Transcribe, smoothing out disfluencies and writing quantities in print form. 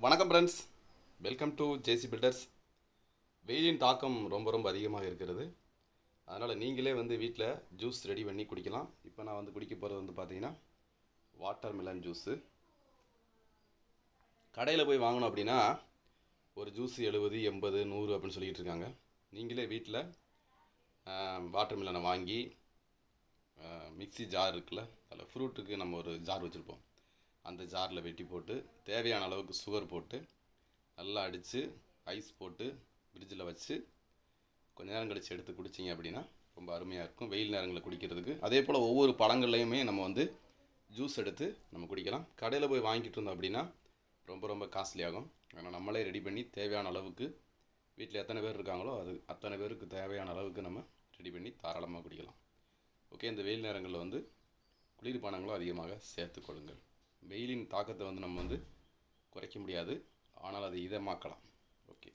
வணக்கம் friends, welcome to JC Builders. வெயிலின் தாக்கம் ரொம்ப அதிகமாக இருக்கிறது. அதனால் நீங்களே வீட்டில் ஜூஸ் ரெடி பண்ணி குடிக்கலாம். இப்போ நான் குடிக்க போகிறது பார்த்தீங்கன்னா வாட்டர் மெலன் ஜூஸு. கடையில் போய் வாங்கணும் அப்படின்னா ஒரு ஜூஸ் 70, 80, 100 அப்படின்னு சொல்லிகிட்டு இருக்காங்க. நீங்களே வீட்டில் வாட்டர் மெலனை வாங்கி மிக்ஸி ஜார் இருக்குல்ல, அதில் ஃப்ரூட்டுக்கு நம்ம ஒரு ஜார் வச்சுருப்போம். அந்த ஜாரில் வெட்டி போட்டு தேவையான அளவுக்கு சுகர் போட்டு நல்லா அடித்து ஐஸ் போட்டு ஃப்ரிட்ஜில் வச்சு கொஞ்ச நேரம் கழித்து எடுத்து குடிச்சிங்க அப்படின்னா ரொம்ப அருமையாக இருக்கும் வெயில் நேரங்களில் குடிக்கிறதுக்கு. அதே போல் ஒவ்வொரு பழங்கள்லையுமே நம்ம ஜூஸ் எடுத்து நம்ம குடிக்கலாம். கடையில் போய் வாங்கிட்டு இருந்தோம் அப்படின்னா ரொம்ப காஸ்ட்லி ஆகும். ஆனால் நம்மளே ரெடி பண்ணி தேவையான அளவுக்கு வீட்டில் எத்தனை பேர் இருக்காங்களோ அத்தனை பேருக்கு தேவையான அளவுக்கு நம்ம ரெடி பண்ணி தாராளமாக குடிக்கலாம். ஓகே, இந்த வெயில் நேரங்களில் குளிர்பானங்களும் அதிகமாக சேர்த்துக்கொள்ளுங்கள். வெயிலின் தாக்கத்தை நம்ம குறைக்க முடியாது, ஆனால் அதை இதமாக்கலாம். ஓகே.